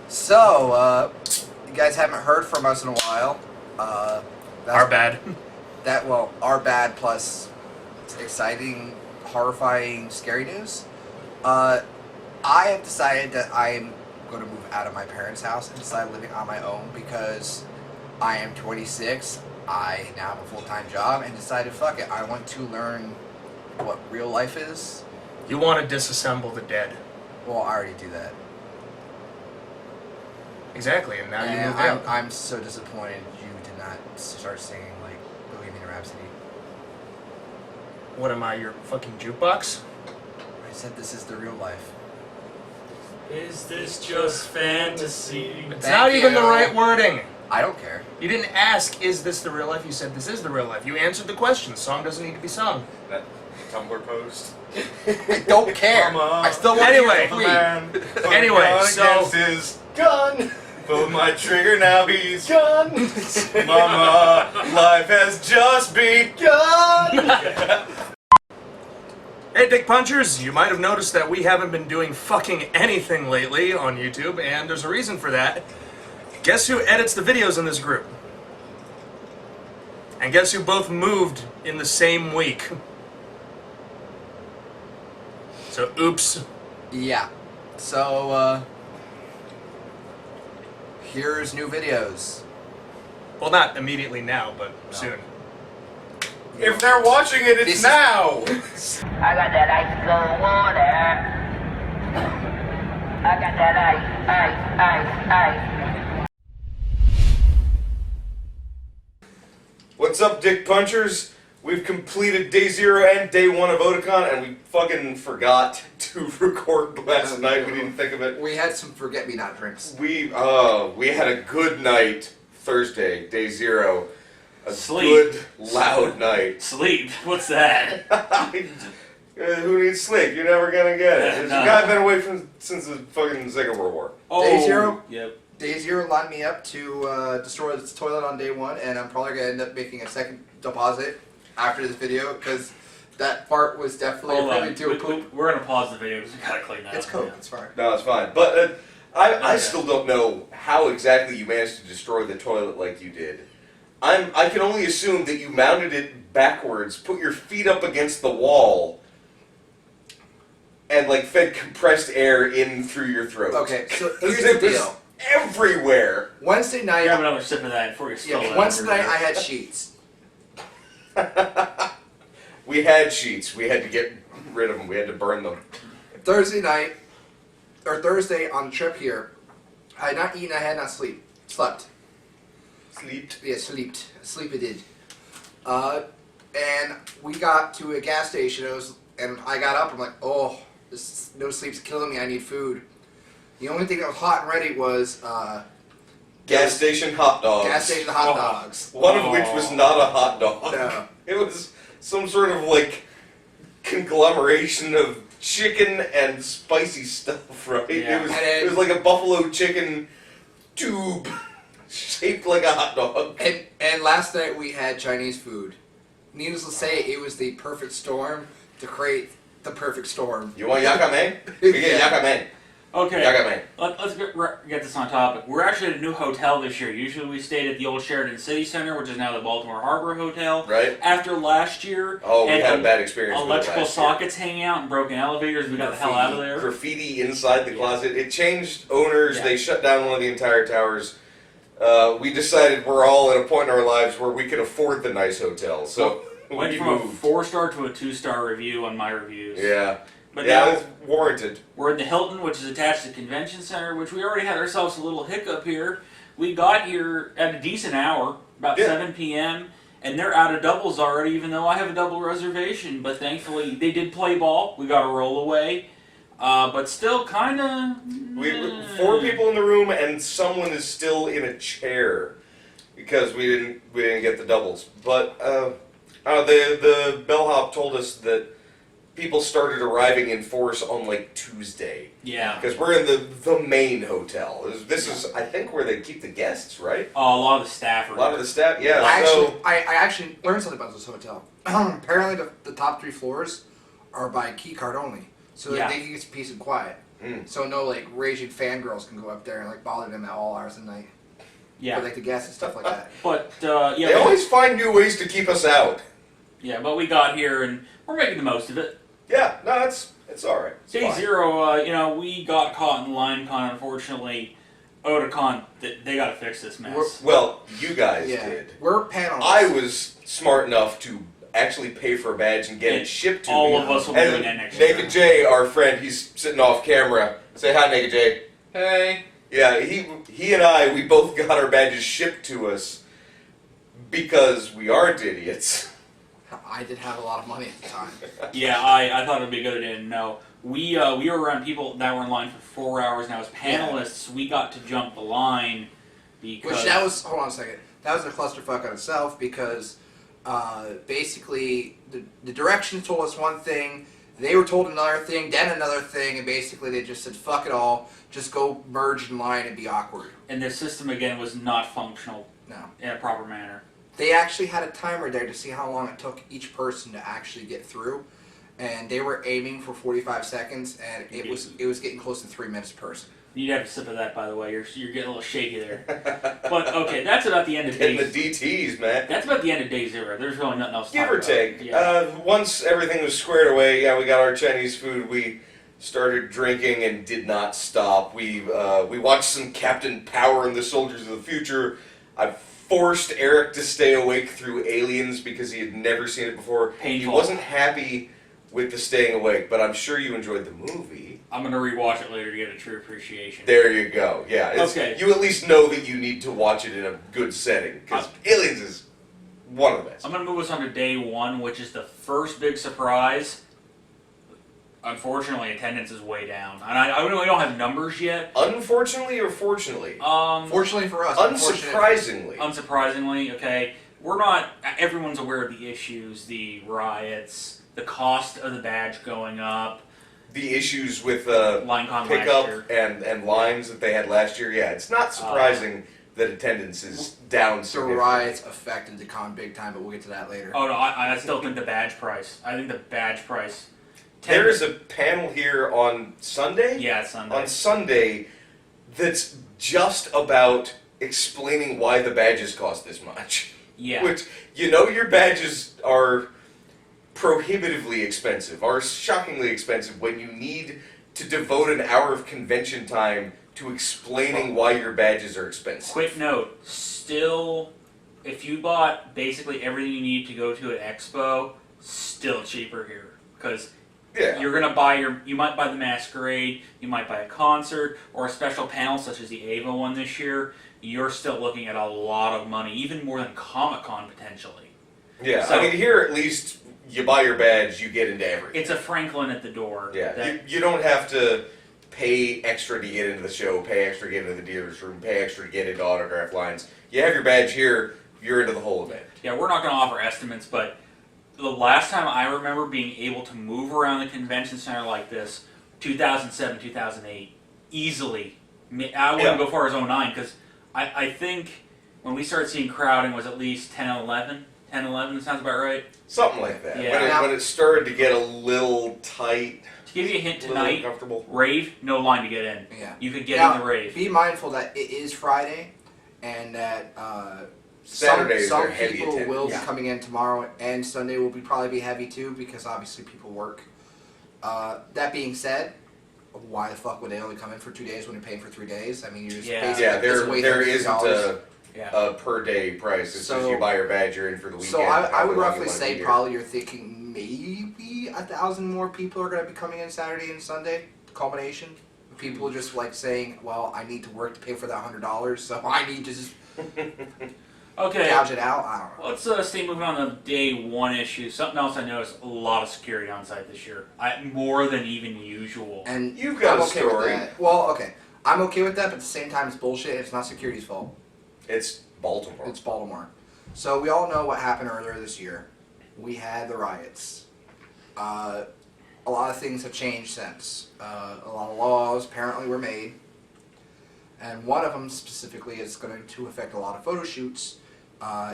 So, you guys haven't heard from us in a while. Our bad. Our bad plus exciting, horrifying, scary news. I have decided that I'm going to move out of my parents' house and decide living on my own because I am 26. I now have a full-time job and decided, fuck it, I want to learn what real life is. You want to disassemble the dead. Well, I already do that. Exactly, and now you moved I'm, out. I'm so disappointed you did not start singing like Bohemian Rhapsody. What am I, your fucking jukebox? I said this is the real life. Is this just fantasy? It's not even the right wording. I don't care. You didn't ask, is this the real life? You said, this is the real life. You answered the question. The song doesn't need to be sung. That Tumblr post. I don't care. I still want Anyway. to hear free. Anyway, so... against his gun. Pull my trigger, now he's gone. Mama, life has just begun. Hey, Dick Punchers, you might have noticed that we haven't been doing fucking anything lately on YouTube, and there's a reason for that. Guess who edits the videos in this group? And guess who both moved in the same week? So, oops. Yeah. So, here's new videos. Well, not immediately now, but soon. If they're watching it, it's now. I got that ice cold water. I got that ice. What's up, Dick Punchers? We've completed day 0 and day 1 of Otakon, and we fucking forgot to record last night. We didn't think of it. We had some forget-me-not drinks. We had a good night Thursday, day 0. A Sleep. good, loud night. Sleep? What's that? Who needs sleep? You're never gonna get it. This No. guy been away since the fucking Second World War. Day 0? Yep. Day 0 lined me up to destroy this toilet on day 1, and I'm probably going to end up making a second deposit after this video, because that part was definitely Hold really on. to a poop. We're gonna pause the video because we gotta clean that It's up. cool. It's fine. No, it's fine. But I Okay. still don't know how exactly you managed to destroy the toilet like you did. I can only assume that you mounted it backwards, put your feet up against the wall, and like fed compressed air in through your throat. Okay, so here's It the was deal. everywhere. Wednesday night, Grab another sip of that before you spill it. Wednesday night I had sheets. We had sheets. We had to get rid of them. We had to burn them. Thursday on the trip here, I had not eaten, I had not slept. Sleeped. Yeah, sleeped. Sleep I did. And we got to a gas station, and I got up, I'm like, oh, no sleep's killing me, I need food. The only thing that was hot and ready was Gas station hot dogs. gas station hot dogs. One of which was not a hot dog. No. It was some sort of like conglomeration of chicken and spicy stuff, right? Yeah. It was like a buffalo chicken tube shaped like a hot dog. And last night we had Chinese food. Needless to say, it was the perfect storm to create the perfect storm. You want yakame? You get Yeah. yakame. Okay. Yakame. Let's get this on topic. We're actually at a new hotel this year. Usually we stayed at the old Sheraton City Center, which is now the Baltimore Harbor Hotel. Right. After last year, Oh, we and had a bad experience with it electrical last year. sockets hanging out and broken elevators. We got the hell out of there. Graffiti inside the Yeah. closet. It changed owners. Yeah. They shut down one of the entire towers. We decided we're all at a point in our lives where we could afford the nice hotel. So Went we from a moved. 4-star to a 2-star review on my reviews. Yeah. But yeah, now it's warranted. we're in the Hilton, which is attached to the convention center, which we already had ourselves a little hiccup here. We got here at a decent hour, about Yeah. 7 p.m., and they're out of doubles already, even though I have a double reservation. But thankfully, they did play ball. We got a roll away. But still, kind of... We 4 people in the room, and someone is still in a chair because we didn't get the doubles. But the bellhop told us that people started arriving in force on like Tuesday. Yeah. Because we're in the main hotel. This is, I think, where they keep the guests, right? A lot of the staff are A lot of the staff, yeah. I actually learned something about this hotel. Apparently the top 3 floors are by key card only. So Yeah. that they can get some peace and quiet. So no like raging fangirls can go up there and like bother them at all hours of the night. Yeah. For, like the guests and stuff like that. But yeah, They always find new ways to keep us out. yeah, but we got here and we're making the most of it. Yeah, no, it's all right. It's Day fine. 0, we got caught in LineCon. Unfortunately, Otakon, they got to fix this mess. Well, you guys Yeah, did. we're panelists. I was smart enough to actually pay for a badge and get And it shipped to all me. of us will be And doing that next year. Naked Jay, our friend, he's sitting off camera. Say hi, Naked Jay. Hey. Yeah, he and I, we both got our badges shipped to us because we aren't idiots. I did have a lot of money at the time. Yeah, I thought it would be good. I didn't know. We were around people that were in line for 4 hours. Now, as panelists, we got to jump the line because Which that was, hold on a second, that was a clusterfuck on itself because basically the directions told us one thing, they were told another thing, then another thing, and basically they just said, fuck it all, just go merge in line and be awkward. and the system again was not functional No. in a proper manner. They actually had a timer there to see how long it took each person to actually get through, and they were aiming for 45 seconds, and it was getting close to 3 minutes per person. You'd have a sip of that, by the way. You're getting a little shaky there. But okay, that's about the end of Hitting day. the DTs, man. That's about the end of day 0. There's really nothing else to Give talk or about. take. Yeah. Once everything was squared away, yeah, we got our Chinese food. We started drinking and did not stop. We watched some Captain Power and the Soldiers of the Future. I forced Eric to stay awake through Aliens because he had never seen it before. Painful. He wasn't happy with the staying awake, but I'm sure you enjoyed the movie. I'm gonna rewatch it later to get a true appreciation. There you go. Yeah. Okay. You at least know that you need to watch it in a good setting because Aliens is one of the best. I'm gonna move us on to day 1, which is the first big surprise. Unfortunately, attendance is way down, and I really don't have numbers yet. Unfortunately or fortunately? Fortunately for us, Unsurprisingly. Unsurprisingly, okay, we're not. Everyone's aware of the issues, the riots, the cost of the badge going up, The issues with LineCon last pickup year. and lines that they had last year. Yeah, it's not surprising that attendance is down the significantly. riots affected the con big time, but we'll get to that later. Oh no, I still think the badge price. I think the badge price. There is a panel here on Sunday. Yeah, it's Sunday. On Sunday, that's just about explaining why the badges cost this much. Yeah. Which, your badges are prohibitively expensive, are shockingly expensive when you need to devote an hour of convention time to explaining why your badges are expensive. Quick note, still, if you bought basically everything you need to go to an expo, still cheaper here. Because Yeah. you're gonna you might buy the Masquerade, you might buy a concert, or a special panel such as the Ava one this year. You're still looking at a lot of money, even more than Comic-Con potentially. Yeah, So- I mean, here at least you buy your badge, you get into everything. It's a Franklin at the door. Yeah, that- you don't have to pay extra to get into the show, pay extra to get into the dealer's room, pay extra to get into autograph lines. You have your badge here, you're into the whole event. Yeah, we're not going to offer estimates, but the last time I remember being able to move around the convention center like this, 2007, 2008, easily. I wouldn't go far as 09, because I think when we started seeing crowding was at least 10, 11. 10, 11, that sounds about right. Something like that. Yeah. When it started to get a little tight, To give you a hint a little tonight, uncomfortable. rave, no line to get in. Yeah. You could get Now, in the rave. Be mindful that it is Friday, and that Saturdays some are heavy people attendance. will be Yeah. coming in tomorrow, and Sunday will probably be heavy too because obviously people work. That being said, why the fuck would they only come in for 2 days when they're paying for 3 days? I mean, you're just Yeah. basically Yeah, that's way there $33. isn't Yeah. a per day price. It's just So- you buy your badge, you're in for the weekend. So I however would long you roughly wanna say be here. probably you're thinking maybe 1,000 more people are going to be coming in Saturday and Sunday. Culmination. People just like saying, well, I need to work to pay for that $100, so I need to just Okay. gouge it out. I don't know. Let's stay moving on to day 1 issue. Something else I noticed: a lot of security on site this year, more than even usual. And You've got I'm a okay story. with that. Well, okay. I'm okay with that, but at the same time, it's bullshit. It's not security's fault. It's Baltimore. It's Baltimore. So we all know what happened earlier this year. We had the riots. A lot of things have changed since. A lot of laws apparently were made. And one of them specifically is going to affect a lot of photo shoots.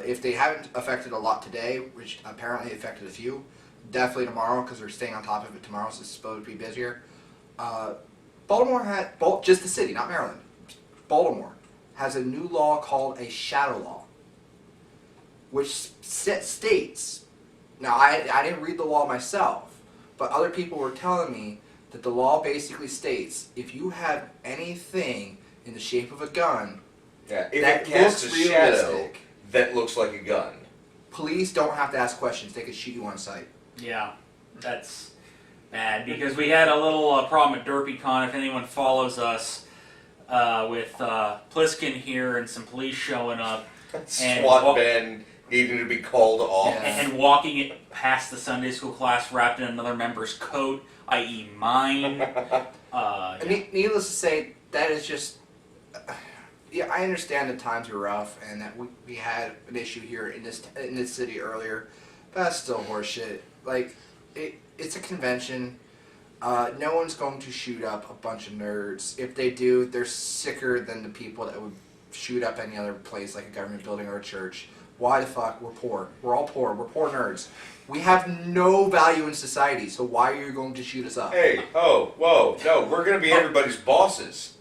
If they haven't affected a lot today, which apparently affected a few, definitely tomorrow because they're staying on top of it tomorrow, so it's supposed to be busier. Baltimore had just the city, not Maryland. Baltimore has a new law called a shadow law, which states. Now, I didn't read the law myself, but other people were telling me that the law basically states if you have anything in the shape of a gun Yeah, if that it casts a looks shadow realistic, that looks like a gun. police don't have to ask questions. They can shoot you on sight. Yeah, that's bad because we had a little problem at DerpyCon. If anyone follows us, with Pliskin here and some police showing up SWAT van needing to be called off. Yeah. and walking it past the Sunday school class wrapped in another member's coat, i.e. mine. Needless to say, that is just. Yeah, I understand that times were rough and that we had an issue here in this city earlier, but that's still horseshit. Like, it's a convention. No one's going to shoot up a bunch of nerds. If they do, they're sicker than the people that would shoot up any other place like a government building or a church. Why the fuck? We're poor. We're all poor. We're poor nerds. We have no value in society, so why are you going to shoot us up? Hey, oh, whoa, no, we're going to be everybody's bosses.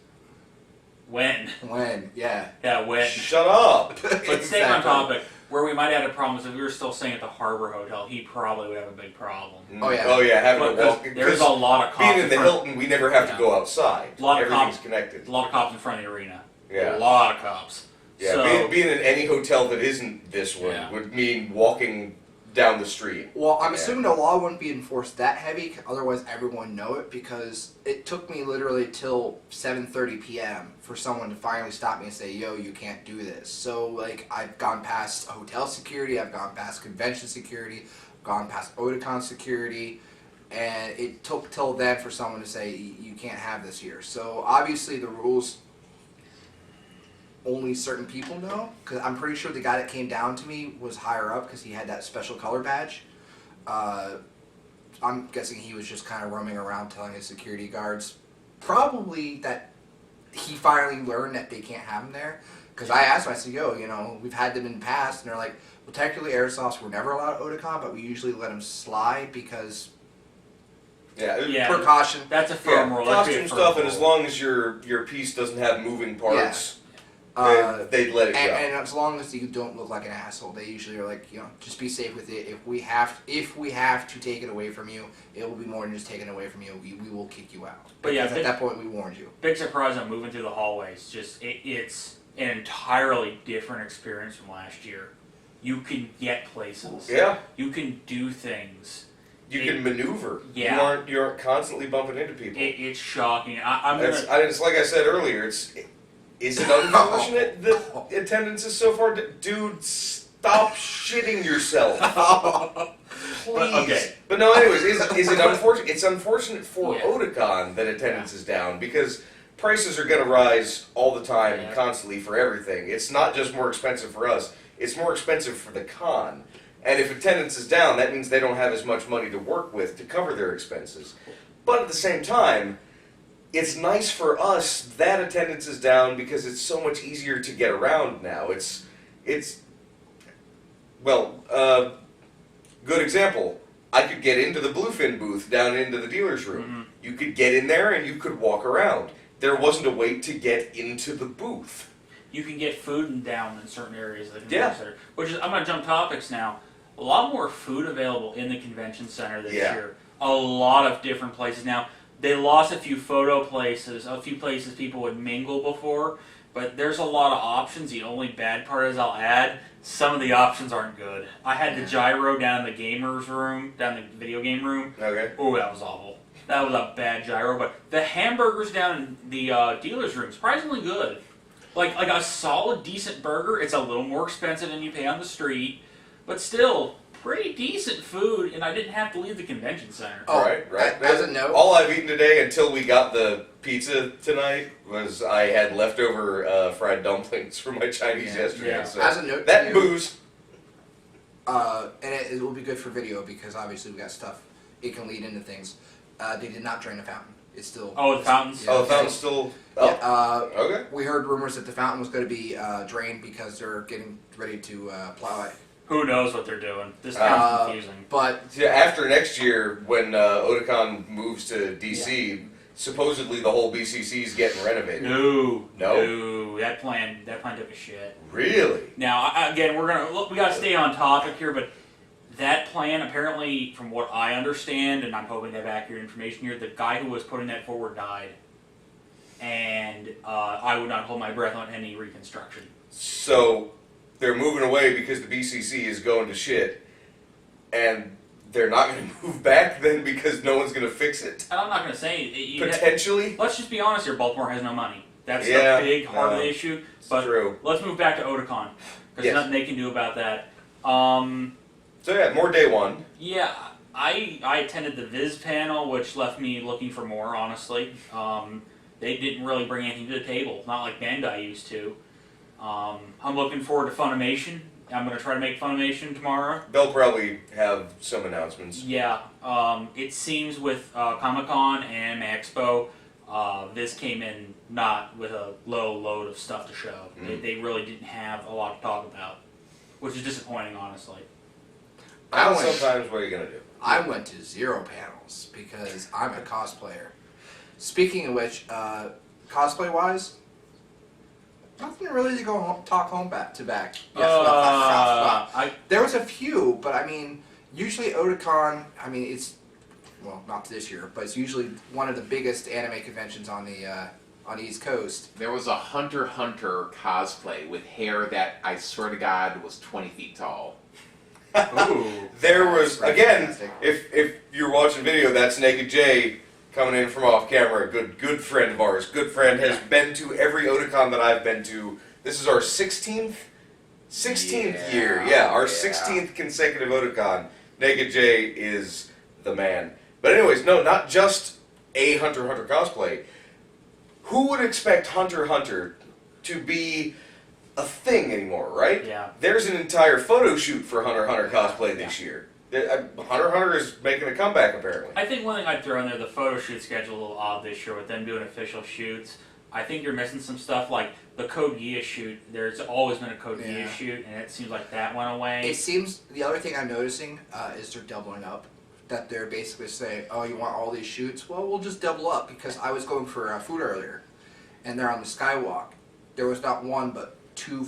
When? When? Yeah. Yeah, when. Shut up. But staying on topic, where we might have had a problem is if we were still staying at the Harbor Hotel, he probably would have a big problem. Oh, yeah. Oh, yeah, having But to walk. there's a lot of cops. Being in the front- Hilton, we never have to go outside. A lot of Everything's cops. connected. A lot of cops in front of the arena. Yeah. A lot of cops. Yeah, So, being in any hotel that isn't this one Yeah. would mean walking down the street. Well, I'm Yeah. assuming the law wouldn't be enforced that heavy, otherwise everyone know it, because it took me literally till 7:30 p.m. for someone to finally stop me and say, yo, you can't do this. So, like, I've gone past hotel security, I've gone past convention security, I've gone past Otakon security, and it took till then for someone to say, you can't have this here. So, obviously, the rules only certain people know, because I'm pretty sure the guy that came down to me was higher up because he had that special color badge. I'm guessing he was just kind of roaming around telling his security guards probably that he finally learned that they can't have him there. Because I asked him, I said, yo, you know, we've had them in the past, and they're like, well, technically airsoft were never allowed at Otakon, but we usually let them slide because Yeah. precaution. That's a firm rule. That'd be a Costume firm stuff, and rule. as long as your piece doesn't have moving parts, Uh, they'd let it go. and as long as you don't look like an asshole, they usually are like, you know, just be safe with it. If we have to take it away from you, it will be more than just taken away from you. We will kick you out. But yeah, Because at that point we warned you. Big surprise on moving through the hallways. Just it's an entirely different experience from last year. You can get places. Yeah, You can do things. you can maneuver. Yeah. You aren't constantly bumping into people. It's shocking. I'm gonna. It's like I said earlier. Is it unfortunate that attendance is so far? Dude, stop shitting yourself. Please. Okay. But no, anyways, is it unfortunate? It's unfortunate for Yeah. Otakon that attendance is down because prices are going to rise all the time, Yeah. constantly for everything. It's not just more expensive for us; it's more expensive for the con. And if attendance is down, that means they don't have as much money to work with to cover their expenses. But at the same time, it's nice for us that attendance is down because it's so much easier to get around now. Good example. I could get into the Bluefin booth down into the dealer's room. Mhm. You could get in there and you could walk around. There wasn't a wait to get into the booth. You can get food down in certain areas of the Yeah. convention center. Which is, I'm going to jump topics now. A lot more food available in the convention center this Yeah. year. A lot of different places. Now, they lost a few photo places, a few places people would mingle before, but there's a lot of options. The only bad part is I'll add, some of the options aren't good. I had the gyro down in the gamers room, down in the video game room. Okay. Oh, that was awful. That was a bad gyro. But the hamburgers down in the dealer's room, surprisingly good. Like a solid, decent burger. It's a little more expensive than you pay on the street, but still pretty decent food. And I didn't have to leave the convention center. Oh, Right. as a note- all I've eaten today until we got the pizza tonight was I had leftover fried dumplings from my Chinese Yeah. yesterday. Yeah. So As a note, that to you, booze. and it will be good for video because obviously we got stuff. It can lead into things. They did not drain the fountain. It's still. Oh, the fountains? Yeah. Oh, the fountain's still Yeah, up. Okay. we heard rumors that the fountain was going to be drained because they're getting ready to plow it. Who knows what they're doing? This town's confusing. But Yeah, after next year, when Otakon moves to DC, supposedly the whole BCC is getting renovated. No. That plan took a shit. Really? Now, again, we gotta stay on topic here, but that plan, apparently, from what I understand, and I'm hoping to have accurate information here, the guy who was putting that forward died. And I would not hold my breath on any reconstruction. So they're moving away because the BCC is going to shit, and they're not going to move back then because no one's going to fix it? And I'm not going to say... Potentially? Let's just be honest here, Baltimore has no money. That's the big heart of the issue. But true. Let's move back to Otakon, because there's nothing they can do about that. So yeah, more day one. Yeah, I attended the Viz panel, which left me looking for more, honestly. They didn't really bring anything to the table, not like Bandai used to. I'm looking forward to Funimation. I'm going to try to make Funimation tomorrow. They'll probably have some announcements. Yeah, it seems with Comic-Con and Expo, Viz came in not with a low load of stuff to show. They really didn't have a lot to talk about, which is disappointing, honestly. Sometimes what are you going to do? I went to 0 panels because I'm a cosplayer. Speaking of which, cosplay-wise, nothing really to go home, talk home back to back. There was a few, but I mean, usually Otakon, I mean, it's, well, not this year, but it's usually one of the biggest anime conventions on the East Coast. There was a Hunter x Hunter cosplay with hair that I swear to God was 20 feet tall. Ooh. There was, That's again, fantastic. if you're watching video, that's Naked Jay coming in from off camera. Good friend of ours. Good friend, has been to every Otakon that I've been to. This is our 16th year. Yeah, our 16th consecutive Otakon. Naked Jay is the man. But anyways, no, not just a Hunter x Hunter cosplay. Who would expect Hunter x Hunter to be a thing anymore, right? Yeah. There's an entire photo shoot for Hunter x Hunter cosplay this year. Hunter x Hunter is making a comeback, apparently. I think one thing I'd throw in there, the photo shoot schedule a little odd this year with them doing official shoots. I think you're missing some stuff like the Code Geass shoot. There's always been a Code Geass shoot, and it seems like that went away. It seems, the other thing I'm noticing is they're doubling up. That they're basically saying, oh, you want all these shoots? Well, we'll just double up, because I was going for food earlier, and they're on the Skywalk. There was not one, but 2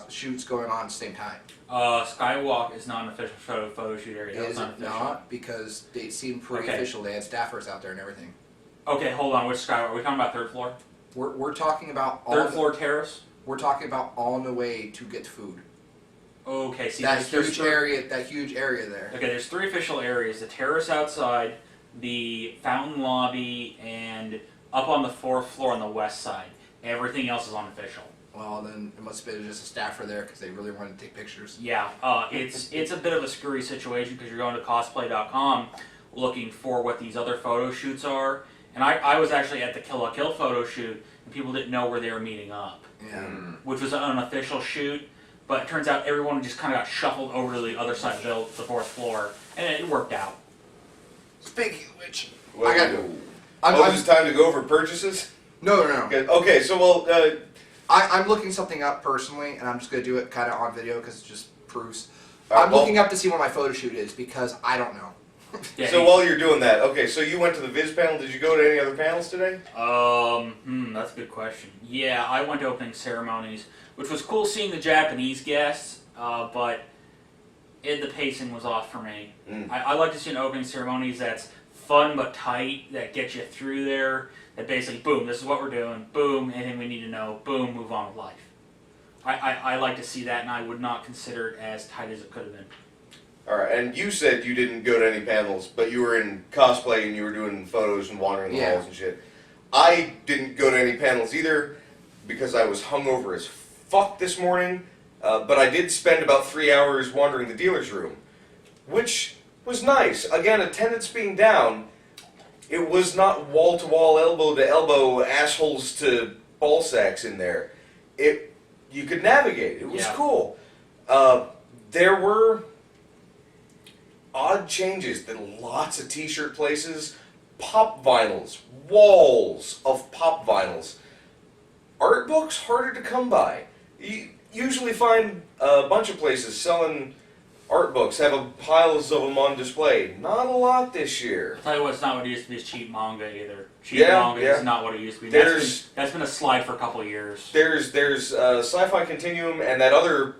shoots going on at the same time. Skywalk is not an official photo shoot area. Is it not? Because they seem pretty official. They had staffers out there and everything. Okay, hold on. Which Skywalk? Are we talking about third floor? We're talking about Third floor terrace? We're talking about on the way to get food. Okay, see That there's huge area. That huge area there. Okay, there's 3 official areas: the terrace outside, the fountain lobby, and up on the 4th floor on the west side. Everything else is unofficial. Well, then it must have been just a staffer there because they really wanted to take pictures. Yeah, it's a bit of a screwy situation because you're going to cosplay.com looking for what these other photo shoots are. And I was actually at the Kill la Kill photo shoot, and people didn't know where they were meeting up. Yeah. Which was an unofficial shoot, but it turns out everyone just kind of got shuffled over to the other side of the 4th floor, and it worked out. Speaking of which, What I got. do? It's time to go over purchases? No. Okay, so well... I'm looking something up personally, and I'm just going to do it kind of on video because it's just proofs. Alright, I'm looking up to see what my photo shoot is because I don't know. Yeah, So while you're doing that, okay, so you went to the Viz panel. Did you go to any other panels today? That's a good question. Yeah, I went to opening ceremonies, which was cool seeing the Japanese guests, but the pacing was off for me. I like to see an opening ceremonies that's fun but tight, that gets you through there, that basically, boom, this is what we're doing, boom, anything we need to know, boom, move on with life. I like to see that, and I would not consider it as tight as it could have been. Alright, and you said you didn't go to any panels, but you were in cosplay and you were doing photos and wandering the halls and shit. I didn't go to any panels either because I was hungover as fuck this morning, but I did spend about 3 hours wandering the dealer's room, which was nice. Again, attendance being down, it was not wall-to-wall, elbow-to-elbow, assholes to ball sacks in there. You could navigate. It was cool. There were odd changes. There were lots of t-shirt places, pop vinyls, walls of pop vinyls. Art books harder to come by. You usually find a bunch of places selling art books, have piles of them on display. Not a lot this year. I'll tell you what, it's not what it used to be. It's cheap manga either. Cheap Yeah, manga yeah. is not what it used to be. There's- That's been a slide for a couple of years. There's Sci-Fi Continuum and that other.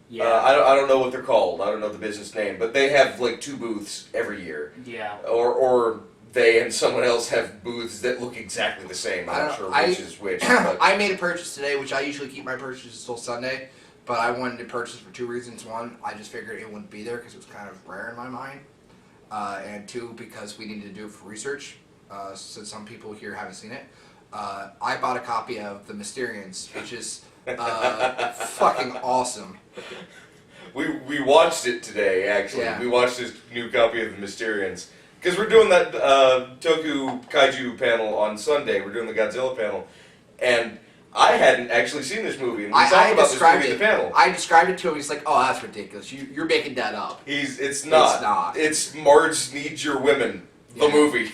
Yeah. I don't know what they're called. I don't know the business name, but they have like 2 booths every year. Yeah. Or they and someone else have booths that look exactly the same. I'm not sure which is which. But I made a purchase today, which I usually keep my purchases till Sunday, but I wanted to purchase for 2 reasons. One, I just figured it wouldn't be there because it was kind of rare in my mind, and 2, because we needed to do it for research, since some people here haven't seen it. I bought a copy of The Mysterians, which is fucking awesome. we watched it today. Actually, Yeah. we watched this new copy of The Mysterians because we're doing that Toku Kaiju panel on Sunday. We're doing the Godzilla panel, and I hadn't actually seen this movie. And we talked about this movie at the panel. I described it to him. He's like, "Oh, that's ridiculous. You're making that up." It's not. It's not. It's Marge Needs Your Women, the Yeah. movie.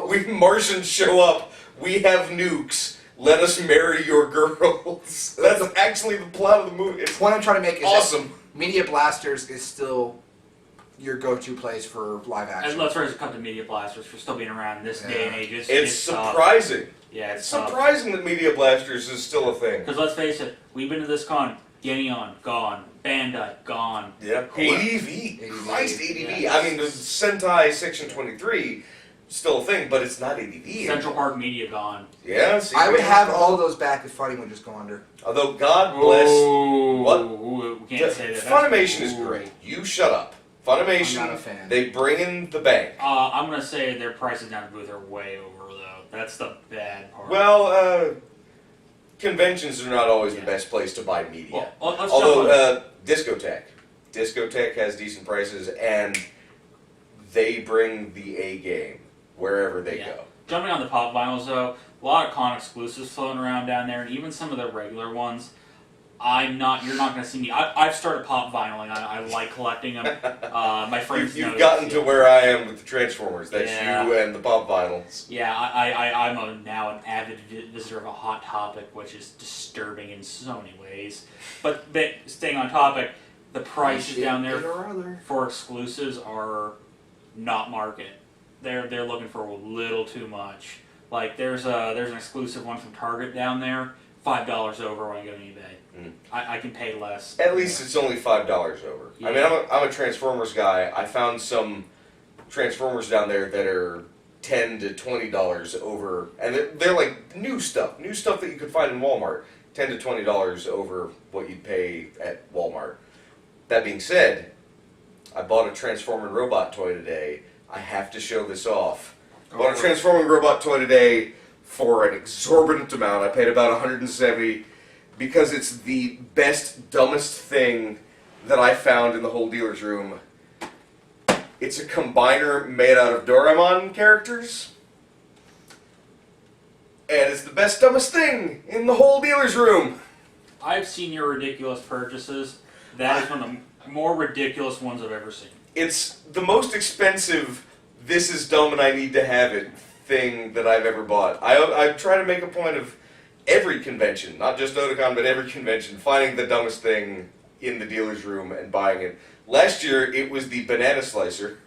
We Martians show up. We have nukes. Let us marry your girls. That's actually the plot of the movie. It's The point I'm trying to make is awesome. that Media Blasters is still your go-to place for live And action. let's raise a cup to Media Blasters for still being around in this day and age. It's surprising. Yeah, It's surprising that Media Blasters is still a thing. Because let's face it, we've been to this con. Geneon, gone. Bandai, gone. Yeah. ADV. ADV. Christ, ADV. Yeah. I mean, the Sentai Section 23 still a thing, but it's not ADV. Central Park Media, gone. Yeah, see, I would have all those back if Funny would just go under. Although, God bless. What? Ooh, we can't say that. Funimation is Ooh. great. You shut up. Funimation, I'm not a fan. they bring in the bank. I'm going to say their prices down at the booth are way over, though. That's the bad part. Well, conventions are not always Yeah. the best place to buy media. Well, let's Although, jump on. Discotech has decent prices, and they bring the A game wherever they Yeah. go. Jumping on the pop vinyls, though, a lot of con exclusives floating around down there, and even some of the regular ones. You're not going to see me. I've started pop vinyling. I like collecting them. My friends You've know gotten this, to where I am with the Transformers. That's Yeah. you and the pop vinyls. Yeah, I'm now an avid visitor of a Hot Topic, which is disturbing in so many ways. But staying on topic, the prices down there for exclusives are not market. They're looking for a little too much. Like there's an exclusive one from Target down there, $5 over when I go to eBay. I can pay less. At least it's only $5 over. I mean, I'm a Transformers guy. I found some Transformers down there that are $10 to $20 over, and they're like new stuff that you could find in Walmart. $10 to $20 over what you'd pay at Walmart. That being said, I bought a Transforming Robot toy today. I have to show this off. I bought a Transforming Robot toy today for an exorbitant amount. I paid about $170 because it's the best, dumbest thing that I found in the whole dealer's room. It's a combiner made out of Doraemon characters. And it's the best, dumbest thing in the whole dealer's room. I've seen your ridiculous purchases. That is one of the more ridiculous ones I've ever seen. It's the most expensive, this is dumb and I need to have it thing that I've ever bought. I try to make a point of every convention, not just Otakon, but every convention, finding the dumbest thing in the dealer's room and buying it. Last year, it was the banana slicer,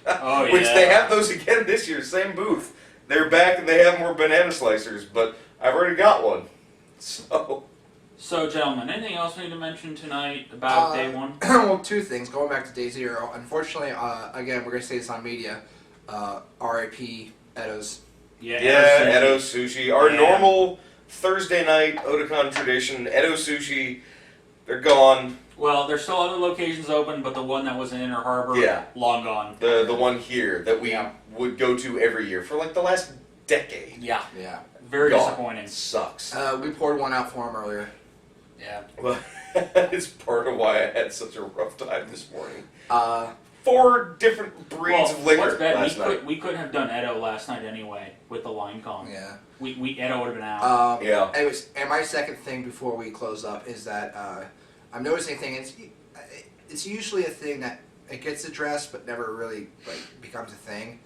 Oh, which yeah. they have those again this year, same booth. They're back and they have more banana slicers, but I've already got one. So, gentlemen, anything else we need to mention tonight about day one? Well, 2 things. Going back to day 0. Unfortunately, again, we're going to say this on media. R.I.P. Edo's. Yeah, Edo Sushi. Our Yeah. normal Thursday night Otakon tradition, Edo Sushi, they're gone. Well, there's still other locations open, but the one that was in Inner Harbor, Yeah. long gone. The one here that we Yeah. would go to every year for like the last decade. Yeah, Yeah. very Gone. disappointing. Sucks. We poured one out for him earlier. Yeah. Well, it's part of why I had such a rough time this morning. Uh, 4 different breeds of liquor what's bad, last night. we couldn't have done Edo last night anyway with the line con. yeah. We Edo would have been out. Yeah. Anyways, and my second thing before we close up is that I'm noticing a thing. It's usually a thing that it gets addressed but never really becomes a thing.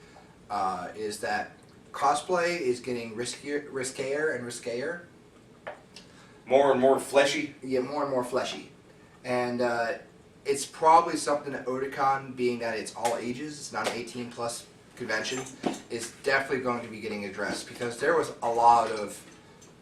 Is that cosplay is getting riskier and riskier. More and more fleshy. Yeah, more and more fleshy, and it's probably something that Otakon, being that it's all ages, it's not an 18 plus convention, is definitely going to be getting addressed because there was a lot of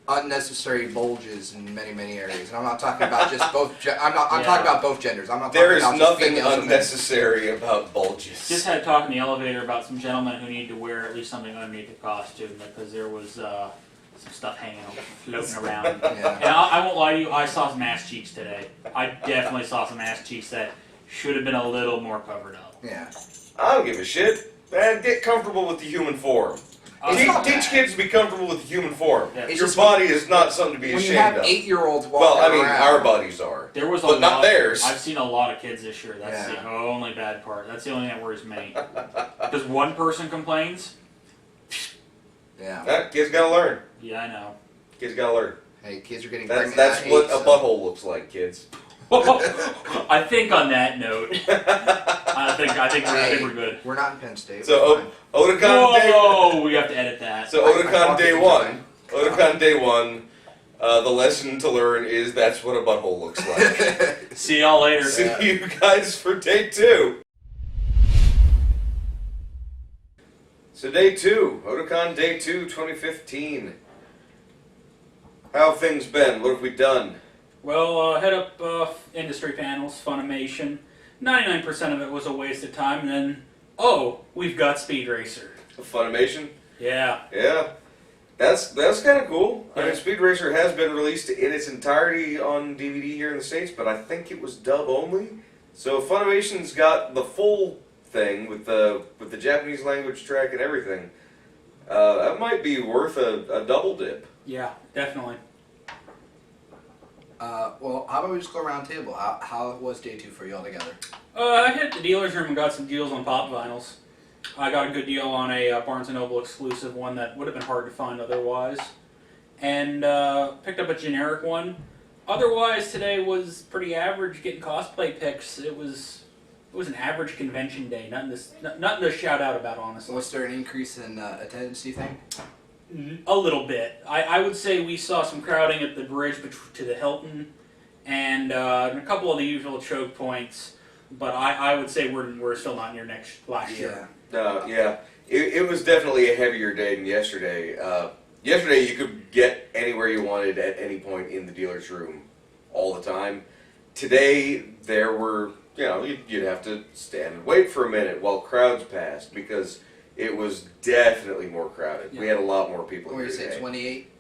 unnecessary bulges in many areas, and I'm not talking about just both. I'm talking about both genders. I'm not. There is talking about nothing just females or men. unnecessary about bulges. Just had a talk in the elevator about some gentlemen who need to wear at least something underneath the costume because there was some stuff hanging, floating around. Yeah. And I won't lie to you, I saw some ass cheeks today. I definitely saw some ass cheeks that should have been a little more covered up. Yeah. I don't give a shit. Man, get comfortable with the human form. It's not Teach bad. kids to be comfortable with the human form. Yeah. It's Your just body is not something to be when you ashamed have of. 8-year-olds walking Well, I mean, around, our bodies are. There was a But lot, not theirs. I've seen a lot of kids this year. That's Yeah. the only bad part. That's the only thing that worries me. Because one person complains. Yeah. Kids gotta learn. Yeah, I know. Kids gotta learn. Hey, kids are getting That's pregnant. at what 8, a so- butthole looks like, kids. I think on that note, I think we're good. We're not in Penn State. So we're fine. Otakon Day. Whoa, we have to edit that. So I Otakon thought Day they were one. fine. Otakon Day one. The lesson to learn is that's what a butthole looks like. See y'all later. See you guys for day 2. So day 2, Otakon Day 2, 2015. How have things been? What have we done? Well, head up industry panels, Funimation. 99% of it was a waste of time, and then, we've got Speed Racer. Funimation? Yeah. Yeah. That's kind of cool. I Yeah. mean, Speed Racer has been released in its entirety on DVD here in the States, but I think it was dub only. So Funimation's got the full thing with the Japanese language track and everything. That might be worth a double dip. Yeah, definitely. Well, how about we just go around the table? How was day 2 for you all together? I hit the dealer's room and got some deals on pop vinyls. I got a good deal on a Barnes & Noble exclusive one that would have been hard to find otherwise. And picked up a generic one. Otherwise, today was pretty average getting cosplay picks. It was an average convention day. Nothing to shout out about, honestly. Was there an increase in attendance, do you think? A little bit. I would say we saw some crowding at the bridge to the Hilton and a couple of the usual choke points. But I would say we're still not near last year. Yeah. It was definitely a heavier day than yesterday. Yesterday you could get anywhere you wanted at any point in the dealer's room all the time. Today there were, you'd have to stand and wait for a minute while crowds passed because it was definitely more crowded. Yeah. We had a lot more people What here did you say, today. 28?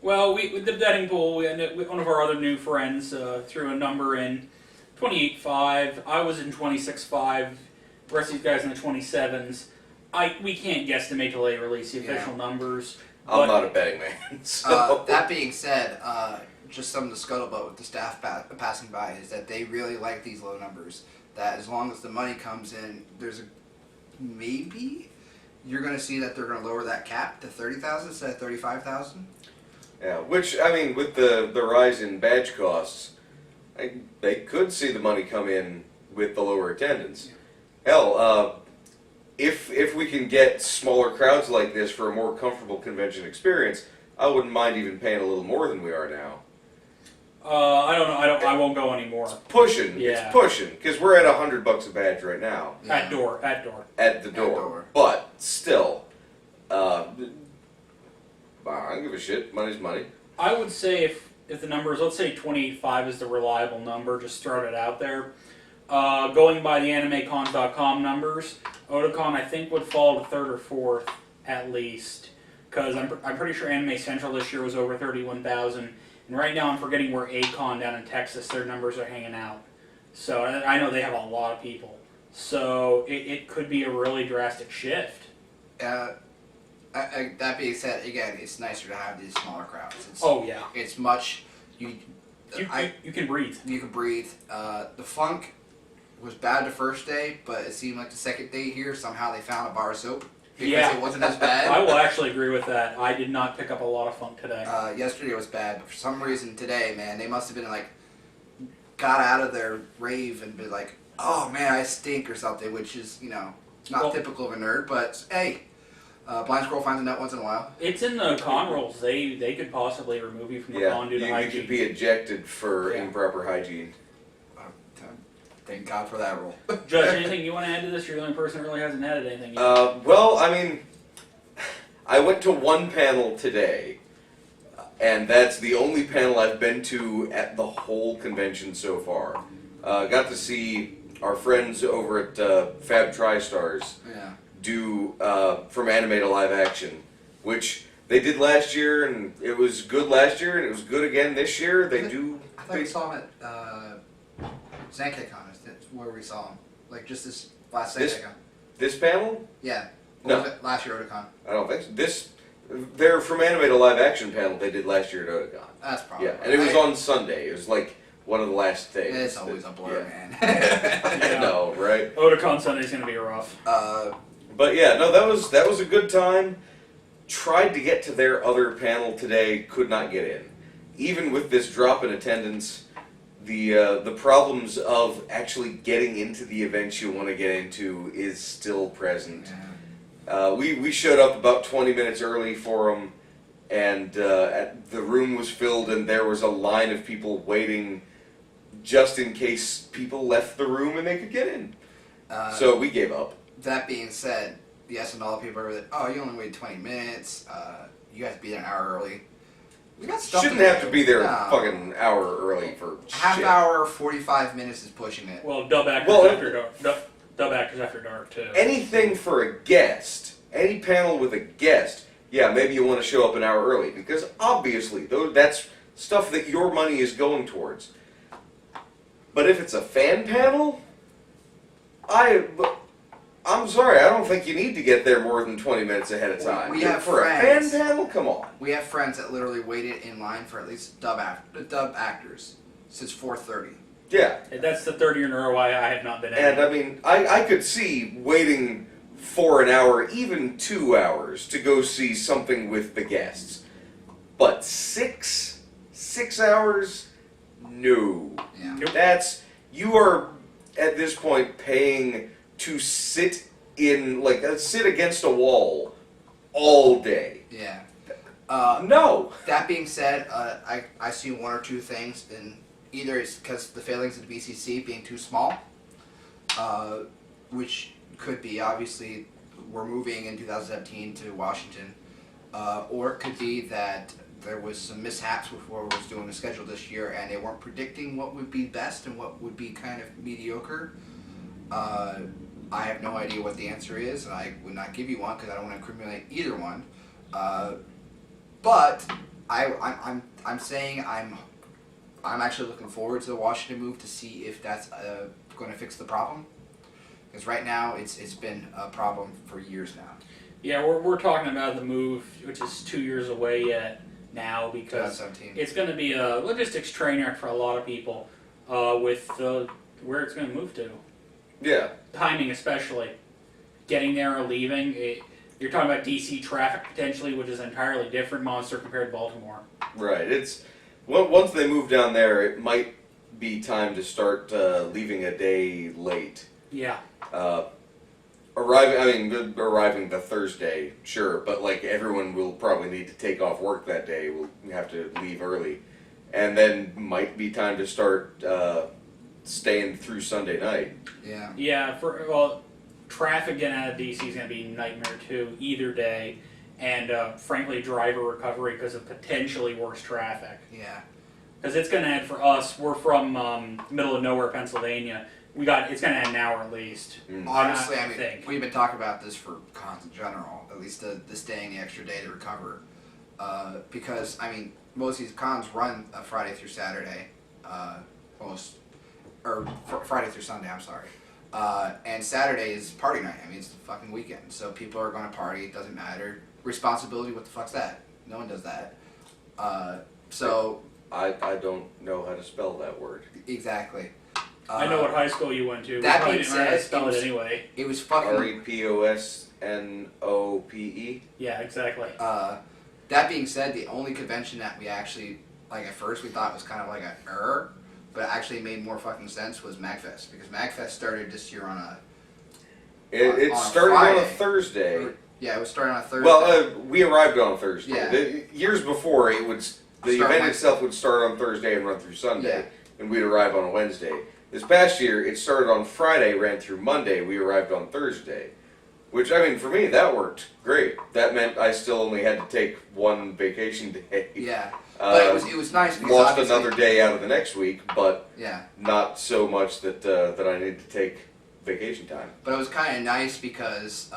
Well, with the betting pool, one of our other new friends threw a number in 28.5. I was in 26.5. The rest of these guys in the 27s. We can't guesstimate till they release the official numbers. I'm not a betting man. So. That being said, just some of the scuttlebutt with the staff passing by is that they really like these low numbers. That as long as the money comes in, there's a maybe you're going to see that they're going to lower that cap to 30,000 instead of 35,000. Yeah, which, I mean, with the rise in badge costs, they could see the money come in with the lower attendance. Hell, if we can get smaller crowds like this for a more comfortable convention experience, I wouldn't mind even paying a little more than we are now. I don't know. I won't go anymore. Pushing, Yeah. it's pushing, because we're at $100 a badge right now Yeah. At door. at the door. But still, I don't give a shit. Money's money. I would say if the numbers, let's say 28.5 is the reliable number, just throw it out there. Going by the animecons.com numbers, Otakon I think would fall to 3rd or 4th at least, because I'm pretty sure Anime Central this year was over 31,000, and right now I'm forgetting where A-Kon down in Texas, their numbers are hanging out. So I know they have a lot of people. So it could be a really drastic shift. That being said, again, it's nicer to have these smaller crowds. Yeah. It's much you You can breathe. you can breathe. The funk was bad the first day, but it seemed like the second day here somehow they found a bar of soap because Yeah. it wasn't as bad. I will actually agree with that. I did not pick up a lot of funk today. Yesterday was bad, but for some reason today, man, they must have been like got out of their rave and been like, "Oh man, I stink" or something, which is not typical of a nerd, but hey, blind squirrel finds a nut once in a while. It's in the con rules. They could possibly remove you from the con due to you hygiene. could be ejected for Yeah. improper hygiene. Thank God for that rule. Judge, anything you want to add to this? You're the only person that really hasn't added anything yet. Well, I mean, I went to one panel today, and that's the only panel I've been to at the whole convention so far. Got to see our friends over at Fab TriStars Yeah. do from anime to live action, which they did last year, and it was good last year, and it was good again this year. They do. I thought we saw him at Zankei-Con. That's where we saw him. Like just this last Zankei-Con. This panel? Yeah. No. Or was it last year Otakon? I don't think so. Their from anime to live action panel they did last year at Otakon. That's probably Yeah, and it was on Sunday. It was like one of the last things. It's always a blur, man. I know, right? Otakon Sunday's going to be rough. But yeah, no, that was a good time. Tried to get to their other panel today, could not get in. Even with this drop in attendance, the problems of actually getting into the events you want to get into is still present. We showed up about 20 minutes early for them, and the room was filled, and there was a line of people waiting just in case people left the room and they could get in. So we gave up. That being said, the SNL people are like, oh, you only waited 20 minutes. You have to be there an hour early. We got stuff Shouldn't to have do. to be there No. fucking hour early for Half shit. hour, 45 minutes is pushing it. Well, dub actors Well, after dark. Dub actors after dark too. Anything for a guest, any panel with a guest, yeah, maybe you want to show up an hour early because obviously that's stuff that your money is going towards. But if it's a fan panel, I'm sorry, I don't think you need to get there more than 20 minutes ahead of time. We have for friends. a fan panel, come on. We have friends that literally waited in line for at least dub actors since 4:30. Yeah, That's the third year in a row I have not been in. and I mean, I could see waiting for an hour, even 2 hours, to go see something with the guests. But 6 hours? No. Yeah. You are, at this point, paying to sit sit against a wall all day. Yeah. No. That being said, I see one or two things, and either it's because the failings of the BCC being too small, which could be obviously we're moving in 2017 to Washington, or it could be that there was some mishaps before we was doing the schedule this year, and they weren't predicting what would be best and what would be kind of mediocre. I have no idea what the answer is, and I would not give you one because I don't want to incriminate either one. But I'm saying I'm actually looking forward to the Washington move to see if that's going to fix the problem. Because right now it's been a problem for years now. Yeah, we're talking about the move, which is 2 years away yet now because 2017. it's going to be a logistics train wreck for a lot of people with where it's going to move to. Yeah. Timing especially. Getting there or leaving. You're talking about DC traffic potentially, which is an entirely different monster compared to Baltimore. Right. It's once they move down there, it might be time to start leaving a day late. Yeah. Arriving the Thursday, sure, but like everyone will probably need to take off work that day. We'll have to leave early, and then might be time to start staying through Sunday night. Yeah. Yeah. Traffic getting out of DC is going to be a nightmare too, either day, and frankly, driver recovery because of potentially worse traffic. Yeah. Because it's going to add for us. We're from middle of nowhere, Pennsylvania. It's going to add an hour at least. Honestly, I I mean, think. we've been talking about this for cons in general. At least the staying the extra day to recover, because I mean, most of these cons run Friday through Saturday, Friday through Sunday. I'm sorry, and Saturday is party night. I mean, it's the fucking weekend, so people are going to party. It doesn't matter. Responsibility. What the fuck's that? No one does that. So I don't know how to spell that word. exactly. I know what high school you went to. That We probably being didn't learn how to said, spell it was- it anyway. It was fucking. REPOSNOPE. Yeah, exactly. That being said, the only convention that we actually, like at first we thought was kind of like an error, but actually made more fucking sense was MagFest. Because MagFest started this year on a... It on a started on a Friday. Thursday. Yeah, it was starting on a Thursday. Well, we arrived on a Thursday. Yeah. Years before, the Start event Wednesday. itself would start on Thursday and run through Sunday, Yeah. and we'd arrive on a Wednesday. This past year, it started on Friday, ran through Monday. We arrived on Thursday. Which, I mean, for me, that worked great. That meant I still only had to take one vacation day. Yeah, but it was nice because Lost obviously- another day out of the next week, but Yeah, not so much that that I need to take vacation time. but it was kind of nice because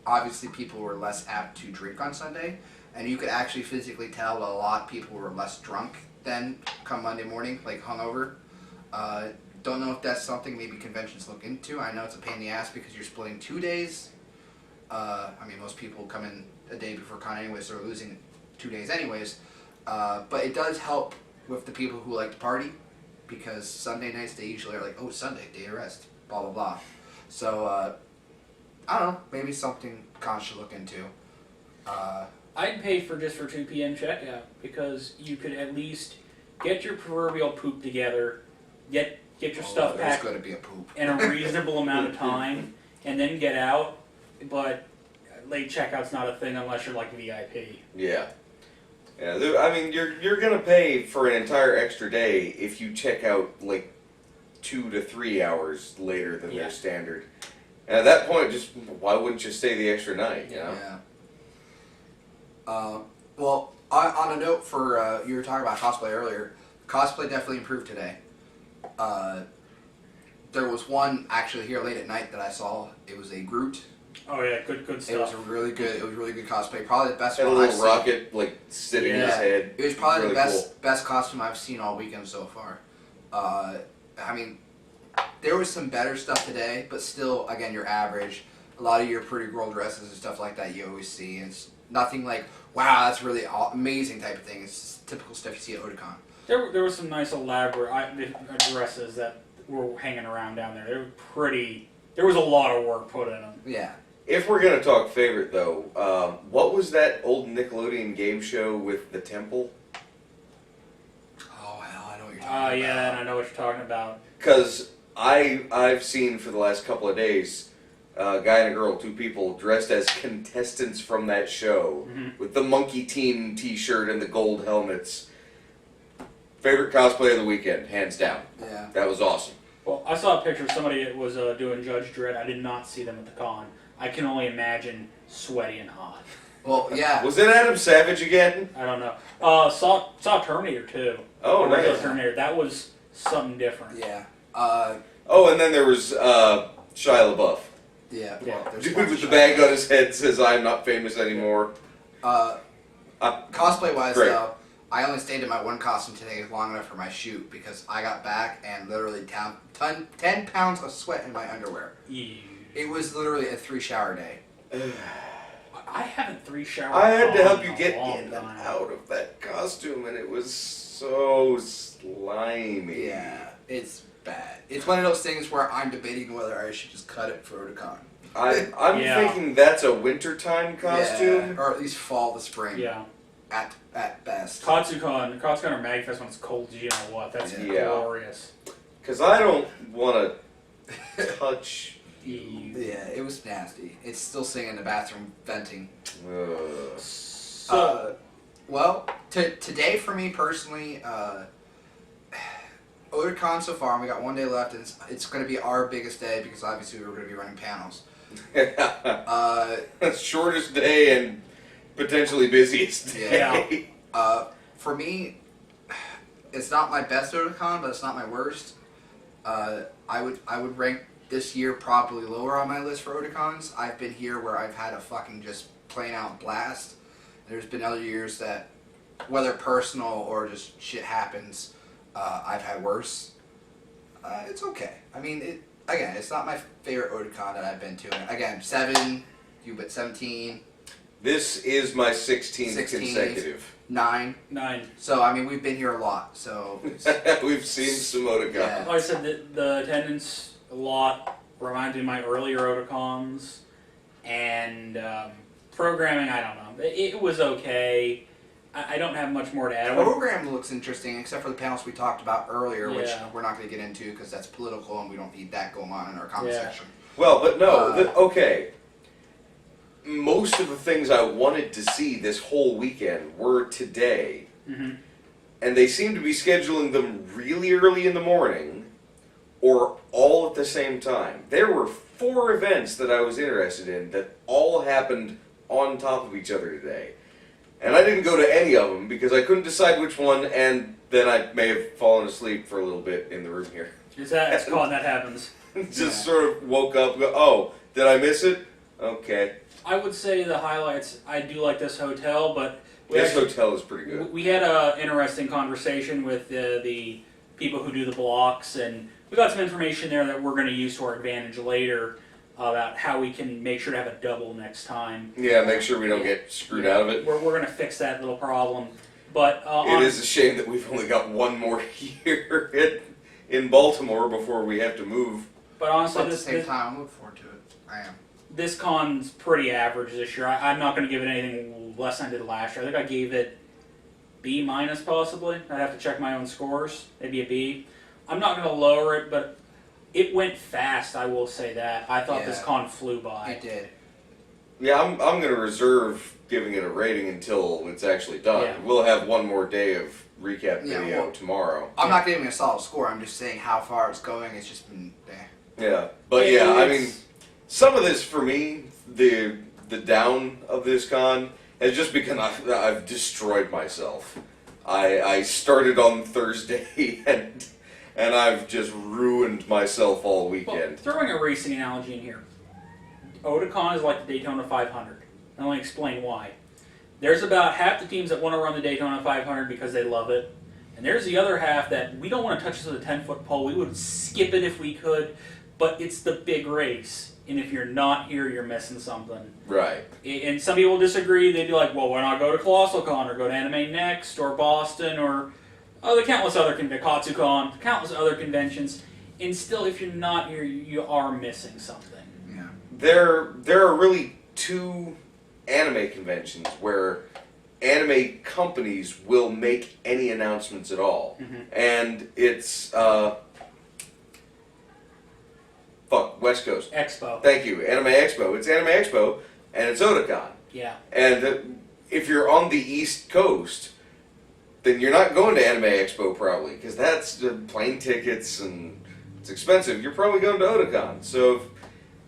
obviously people were less apt to drink on Sunday, and you could actually physically tell that a lot of people were less drunk than come Monday morning, like hungover. Don't know if that's something maybe conventions look into. I know it's a pain in the ass because you're splitting 2 days. I mean, most people come in a day before con anyways, so they're losing 2 days anyways. But it does help with the people who like to party because Sunday nights they usually are like, oh, Sunday, day of rest, blah, blah, blah. So, I don't know, maybe something con should look into. I'd pay for 2 p.m. checkout because you could at least get your proverbial poop together, get your stuff There's packed going to be a poop. in a reasonable amount of time, and then get out. But late checkout's not a thing unless you're like VIP. Yeah. Yeah, I mean, you're gonna pay for an entire extra day if you check out like 2 to 3 hours later than Yeah. their standard. And at that point, just why wouldn't you stay the extra night? You know? Yeah. Well, on a note for you were talking about cosplay earlier. Cosplay definitely improved today. There was one actually here late at night that I saw. It was a Groot. Oh yeah, good It was stuff. a really good. It was really good cosplay. Probably the best Had a one I've little seen. rocket like sitting in his Yeah. head. It was probably Really the best cool. best costume I've seen all weekend so far. I mean, there was some better stuff today, but still, again, your average. A lot of your pretty girl dresses and stuff like that you always see. And it's nothing like, wow, that's really amazing type of thing. It's just typical stuff you see at Otakon. There were some nice elaborate dresses that were hanging around down there. They were pretty. There was a lot of work put in them. Yeah. If we're gonna talk favorite though, what was that old Nickelodeon game show with the temple? Oh, hell, I know what you're talking about. Yeah, and I know what you're talking about. Because I've seen for the last couple of days, a guy and a girl, 2 people, dressed as contestants from that show with the Monkey Team T-shirt and the gold helmets. Favorite cosplay of the weekend, hands down. Yeah. That was awesome. Well, I saw a picture of somebody that was doing Judge Dredd. I did not see them at the con. I can only imagine sweaty and hot. Well, yeah. Was it Adam Savage again? I don't know. Saw Terminator too. Oh, The regular nice. Terminator. That was something different. Yeah. Oh, and then there was Shia LaBeouf. Yeah. Yeah. Well, there's Dude lots with of the bag shots. on his head says, "I'm not famous anymore." Cosplay wise, Great. though, I only stayed in my one costume today long enough for my shoot because I got back and literally 10 pounds of sweat in my underwear. Ew. It was literally a 3-shower day. I haven't 3 showered. I had to help in you a get long in and time. out of that costume, and it was so slimy. Yeah, it's bad. It's one of those things where I'm debating whether I should just cut it for Otakon. I'm Yeah. thinking that's a wintertime costume. Yeah, or at least fall to spring. Yeah. At best. Katsucon or MagFest when it's cold, you know what? That's Yeah. glorious. Because I don't want to touch. Ew. Yeah, it was nasty. It's still sitting in the bathroom venting. So, Well, today for me personally, Otakon so far, we got 1 day left, and it's going to be our biggest day because obviously we're going to be running panels. Shortest day and potentially busiest day. For me, it's not my best Otakon, but it's not my worst. I would rank this year probably lower on my list for Otakons. I've been here where I've had a fucking just plain out blast. There's been other years that, whether personal or just shit happens, I've had worse. It's okay. I mean, again, it's not my favorite Otakon that I've been to. And again, 7, you bet 17, This is my 16th 16th. consecutive. 9. 9. So, I mean, we've been here a lot, so... We've seen some Otakon. Yeah. Like I said, the attendance a lot reminds me of my earlier Otakons, and programming, I don't know. It was okay. I don't have much more to add. The program looks interesting, except for the panels we talked about earlier, which Yeah. we're not going to get into because that's political and we don't need that going on in our comment Yeah. section. Well, but no, Uh, okay. Most of the things I wanted to see this whole weekend were today, Mhm. and they seem to be scheduling them really early in the morning, or all at the same time. There were 4 events that I was interested in that all happened on top of each other today. And I didn't go to any of them because I couldn't decide which one, and then I may have fallen asleep for a little bit in the room here. It's called that happens. Just sort of woke up and go, oh, did I miss it? Okay. I would say the highlights, I do like this hotel, but This hotel is pretty good. we had an interesting conversation with the people who do the blocks, and we got some information there that we're going to use to our advantage later about how we can make sure to have a double next time. Yeah, make sure we don't get screwed out of it. We're going to fix that little problem. But It is a shame that we've only got one more year in Baltimore before we have to move. But honestly, But at the this, same this, time, I look forward to it. I am. this con's pretty average this year. I'm not going to give it anything less than I did last year. I think I gave it B- possibly. I'd have to check my own scores. Maybe a B. I'm not going to lower it, but it went fast, I will say that. I thought this Yeah. con flew by. It did. Yeah, I'm going to reserve giving it a rating until it's actually done. Yeah. We'll have one more day of recap Yeah, video well- tomorrow. I'm not giving it a solid score. I'm just saying how far it's going. It's just been. Yeah, but It- yeah, I it's- mean, some of this for me, the down of this con has just because I've destroyed myself. I started on Thursday and I've just ruined myself all Well, weekend. throwing a racing analogy in here. Otakon is like the Daytona 500. And let me explain why. There's about half the teams that want to run the Daytona 500 because they love it. And there's the other half that we don't want to touch this with a 10-foot pole. We would skip it if we could. But it's the big race. And if you're not here, you're missing something. Right. And some people disagree. They'd be like, well, why not go to ColossalCon or go to Anime Next or Boston or the countless other KatsuCon, countless other conventions. And still, if you're not here, you are missing something. Yeah. There are really 2 anime conventions where anime companies will make any announcements at all. Mhm. And it's West Coast. Expo. Thank you. Anime Expo. It's Anime Expo and it's Otakon. Yeah. And if you're on the East Coast, then you're not going to Anime Expo probably because that's plane tickets and it's expensive. You're probably going to Otakon. So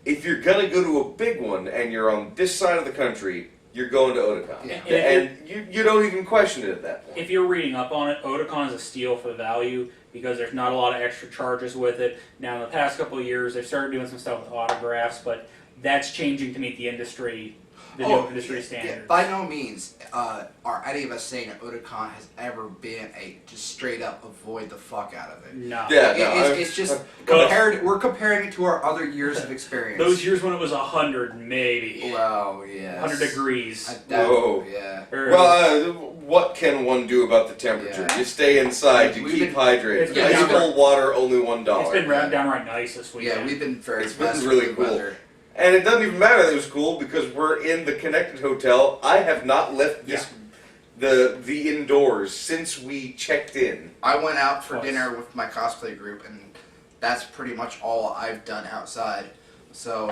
if you're gonna go to a big one and you're on this side of the country, you're going to Otakon. Yeah. And you don't even question it at that point. If you're reading up on it, Otakon is a steal for the value because there's not a lot of extra charges with it. Now, in the past couple of years, they've started doing some stuff with autographs, but that's changing to meet the industry, the new industry Yeah, standards. by no means are any of us saying that Otakon has ever been a just straight up avoid the fuck out of it. No. Yeah, It's just compared. We're comparing it to our other years of experience. Those years when it was 100, maybe. Well, yeah. 100 degrees. Whoa. Yeah. Or- Well, what can one do about the temperature? Yeah. You stay inside, you We've keep It's been- hydrated. been Ice downright- cold water, only $1. it's been downright nice this weekend. Yeah, we've been very It's been blessed really with the cool. weather. And it doesn't even matter that it was cool because we're in the connected hotel. I have not left this the indoors since we checked in. I went out for Twice. dinner with my cosplay group, and that's pretty much all I've done outside. So,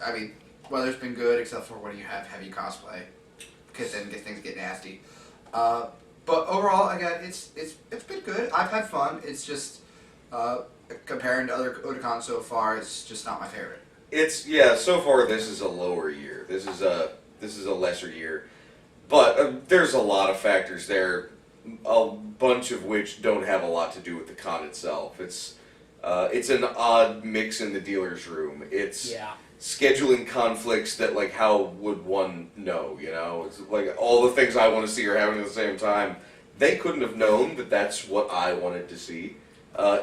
I mean, weather's been good except for when you have heavy cosplay, because then things get nasty. But overall, again, it's been good. I've had fun. It's just comparing to other Otakon so far, it's just not my favorite. So far this is a lower year. This is a lesser year. But there's a lot of factors there, a bunch of which don't have a lot to do with the con itself. It's an odd mix in the dealer's room. It's Yeah. scheduling conflicts that, like, how would one know, you know? It's like all the things I want to see are happening at the same time. They couldn't have known that that's what I wanted to see.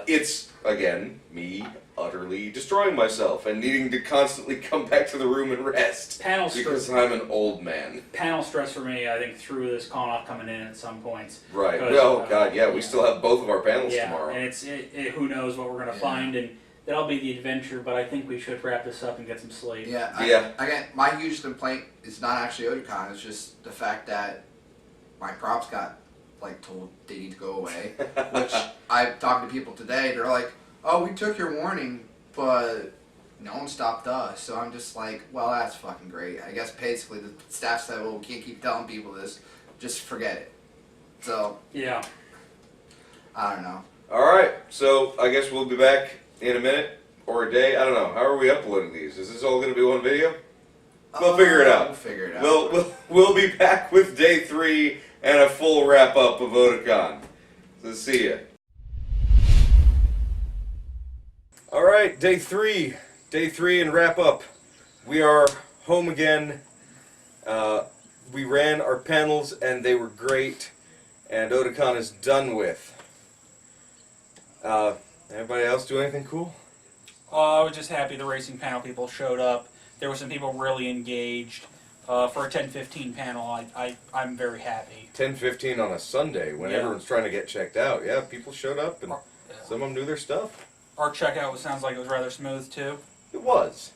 It's, again, me utterly destroying myself and needing to constantly come back to the room and rest. Panel Because stress. I'm an old man. Panel stress for me, I think, through this con off coming in at some points. Right. Because, Oh, God, yeah, we still have both of our panels Yeah, tomorrow. and who knows what we're going to Yeah. find, and that'll be the adventure, but I think we should wrap this up and get some sleep. Yeah. Yeah. Again, my huge complaint is not actually Otakon. It's just the fact that my props got told they need to go away. Which I've talked to people today. They're like, "Oh, we took your warning, but no one stopped us." So I'm just like, "Well, that's fucking great." I guess basically the staff said, "Well, we can't keep telling people this. Just forget it." So Yeah. I don't know. All right, so I guess we'll be back in a minute or a day. I don't know. How are we uploading these? Is this all going to be one video? We'll figure it out. We'll figure it out. We'll be back with day 3 and a full wrap up of Otakon. So see ya. All right, day 3 and wrap up. We are home again. We ran our panels and they were great. And Otakon is done with. Anybody else do anything cool? I was just happy the racing panel people showed up. There were some people really engaged. For a 10:15 panel, I'm very happy. 10:15 on a Sunday when everyone's trying to get checked out. Yeah, people showed up and some of them knew their stuff. Our checkout sounds like it was rather smooth too. It was.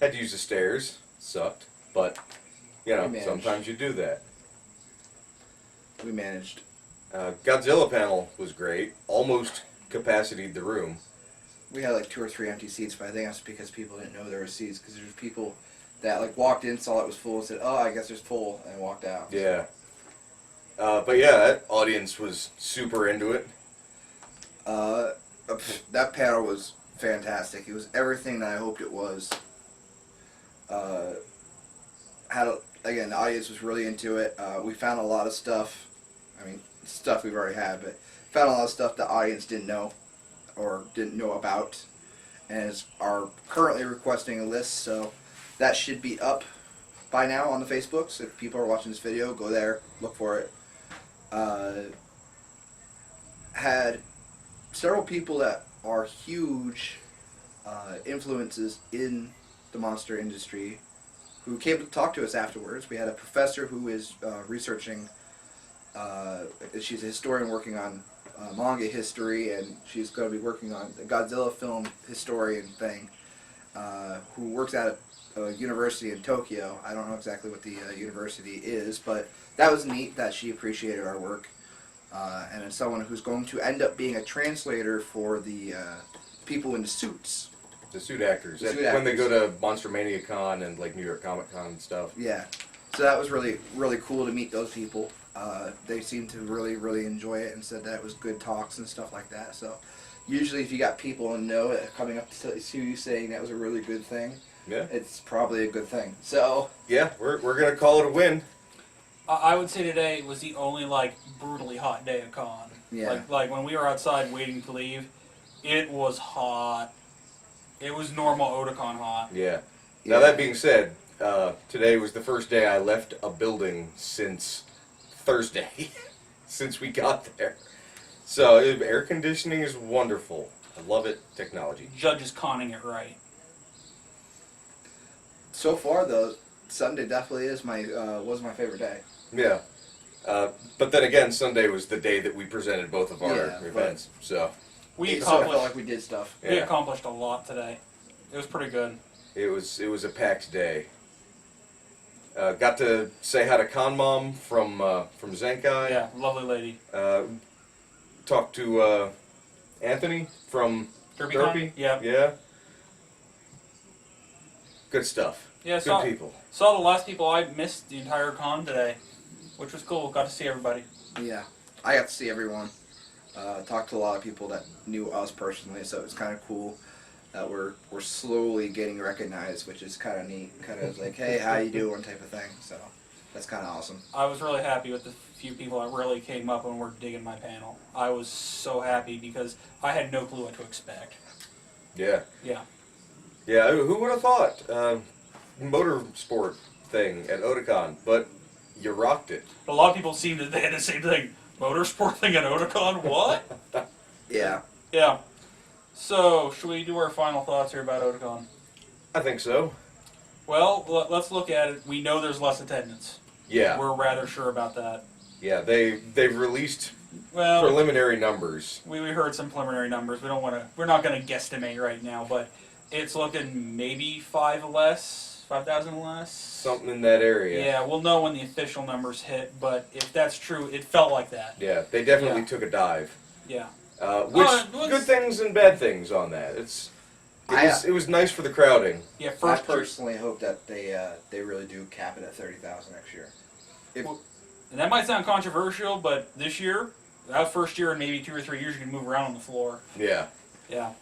Had to use the stairs. Sucked. But, you know, We managed. sometimes you do that. We managed. Godzilla panel was great. Almost capacitied the room. We had like 2 or 3 empty seats, but I think that's because people didn't know there were seats. Because there's people that like walked in, saw it was full, and said, "Oh, I guess there's full," and walked out. Yeah. But yeah, that audience was super into it. That panel was fantastic. It was everything that I hoped it was. Again, the audience was really into it. We found a lot of stuff. I mean, stuff we've already had, but found a lot of stuff the audience didn't know or didn't know about, and are currently requesting a list. So that should be up by now on the Facebooks. If people are watching this video, go there, look for it. Had several people that are huge influences in the monster industry who came to talk to us afterwards. We had a professor who is researching, she's a historian working on manga history, and she's going to be working on the Godzilla film historian thing, who works at a university in Tokyo. I don't know exactly what the university is, but that was neat that she appreciated our work. And it's someone who's going to end up being a translator for the people in the suits. The suit actors. The suit When they actors. go to Monster Mania Con and like New York Comic Con and stuff. Yeah. So that was really, really cool to meet those people. They seemed to really, really enjoy it and said that it was good talks and stuff like that. So usually if you got people in know coming up to you saying that was a really good thing, Yeah. it's probably a good thing. So Yeah, we're going to call it a win. I would say today was the only like brutally hot day of con. Yeah. Like when we were outside waiting to leave, it was hot. It was normal Otakon hot. Yeah. Now that being said, today was the first day I left a building since Thursday, since we got there. So air conditioning is wonderful. I love it. Technology. Judge is conning it right. so far though, Sunday definitely is was my favorite day. Yeah. But then again, Sunday was the day that we presented both of our Yeah, events. So We So I felt accomplished like we did stuff. we yeah, accomplished a lot today. It was pretty good. it was a packed day. Got to say hi to Con Mom from Zenkai. Yeah, lovely lady. Talked to Anthony from Derpy Derpy. Con? Yeah. Yeah. Good stuff. Yeah, Good people. saw the last people. I missed the entire con today, which was cool. Got to see everybody. Yeah, I got to see everyone. Talked to a lot of people that knew us personally, so it's kind of cool that we're slowly getting recognized, which is kind of neat. Kind of like, hey, how you doing, type of thing. So that's kind of awesome. I was really happy with the few people that really came up and were digging my panel. I was so happy because I had no clue what to expect. Yeah. Yeah. Yeah. Who would have thought? Motorsport thing at Otakon, but you rocked it. A lot of people seemed that they had the same thing. Motorsport thing at Otakon? What? Yeah. Yeah. So, should we do our final thoughts here about Otakon? I think so. Well, let's look at it. We know there's less attendance. Yeah. We're rather sure about that. Yeah. They've released Well, preliminary numbers. we heard some preliminary numbers. We're not going to guesstimate right now, but it's looking maybe 5,000 less. Something in that area. Yeah, we'll know when the official numbers hit, but if that's true, it felt like that. Yeah. They definitely Yeah. took a dive. Yeah. Which it was- good things and bad things on that. It was nice for the crowding. Yeah, I first personally hope that they really do cap it at 30,000 next year. and that might sound controversial, but this year, that first year and maybe 2 or 3 years, you can move around on the floor. Yeah. Yeah.